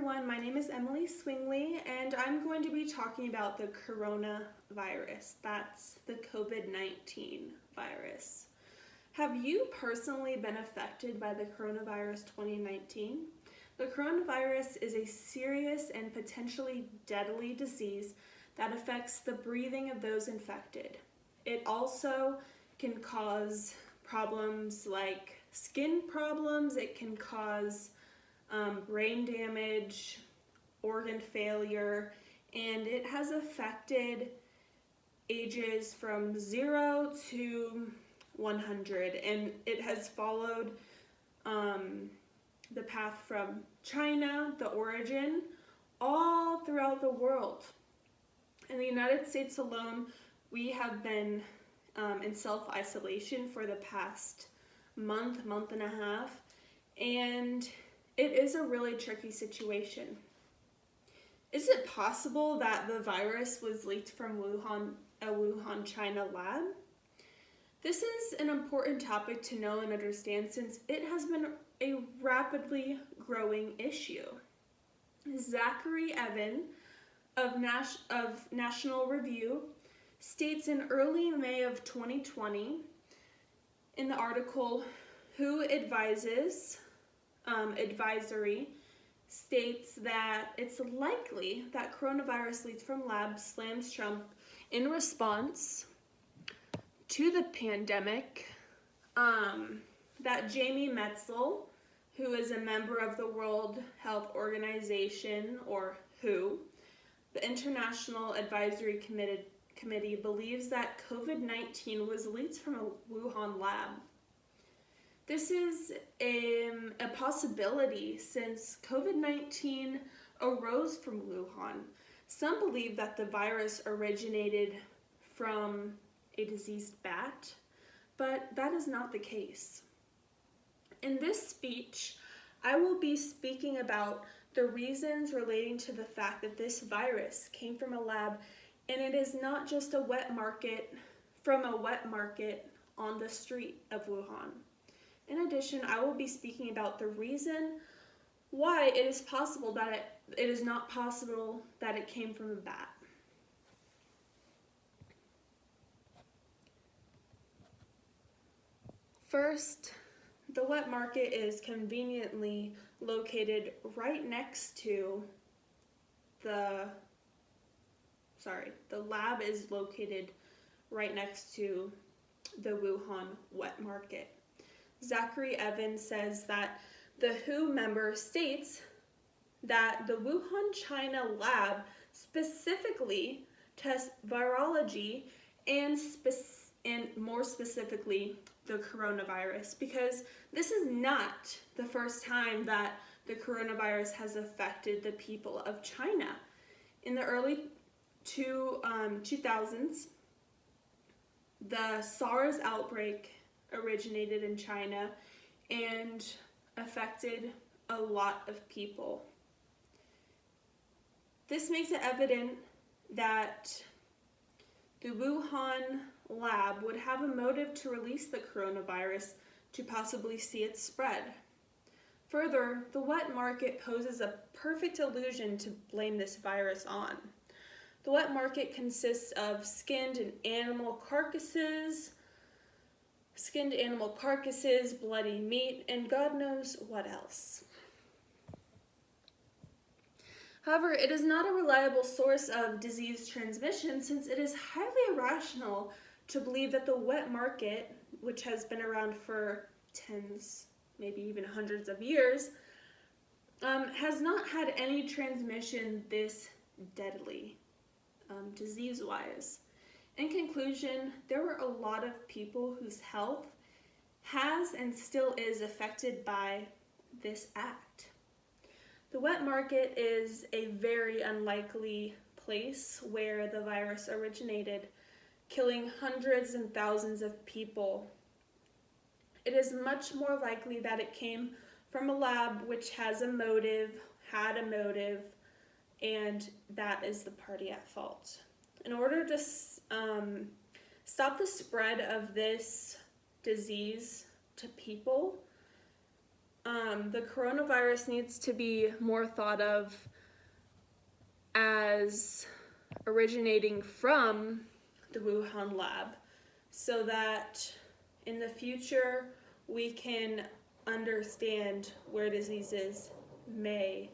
everyone, my name is Emily Swingley and I'm going to be talking about the coronavirus. That's the COVID-19 virus. Have you personally been affected by the coronavirus 2019? The coronavirus is a serious and potentially deadly disease that affects the breathing of those infected. It also can cause problems like skin problems, it can cause brain damage, organ failure, and it has affected ages from 0 to 100, and it has followed the path from China, the origin, all throughout the world. In the United States alone, we have been in self-isolation for the past month and a half, and it is a really tricky situation. Is it possible that the virus was leaked from a Wuhan, China lab? This is an important topic to know and understand since it has been a rapidly growing issue. Zachary Evan of National Review states in early May of 2020 in the article, Who Advises? Advisory states that it's likely that coronavirus leaked from labs slams Trump in response to the pandemic, that Jamie Metzel, who is a member of the World Health Organization, or WHO, the International Advisory Committee believes that COVID-19 was leaked from a Wuhan lab. This is a possibility since COVID-19 arose from Wuhan. Some believe that the virus originated from a diseased bat, but that is not the case. In this speech, I will be speaking about the reasons relating to the fact that this virus came from a lab, and it is not just a wet market on the street of Wuhan. In addition, I will be speaking about the reason why it is possible that it is not possible that it came from a bat. First, the wet market is conveniently located right next to the lab is located right next to the Wuhan wet market. Zachary Evans says that the WHO member states that the Wuhan, China lab specifically tests virology and more specifically the coronavirus, because this is not the first time that the coronavirus has affected the people of China. In the early 2000s, the SARS outbreak originated in China and affected a lot of people. This makes it evident that the Wuhan lab would have a motive to release the coronavirus to possibly see it spread. Further, the wet market poses a perfect illusion to blame this virus on. The wet market consists of skinned animal carcasses, bloody meat, and God knows what else. However, it is not a reliable source of disease transmission since it is highly irrational to believe that the wet market, which has been around for tens, maybe even hundreds of years, has not had any transmission this deadly, disease-wise. In conclusion, there were a lot of people whose health has and still is affected by this act. The wet market is a very unlikely place where the virus originated, killing hundreds and thousands of people. It is much more likely that it came from a lab which had a motive, and that is the party at fault. In order to stop the spread of this disease to people, The coronavirus needs to be more thought of as originating from the Wuhan lab, so that in the future we can understand where diseases may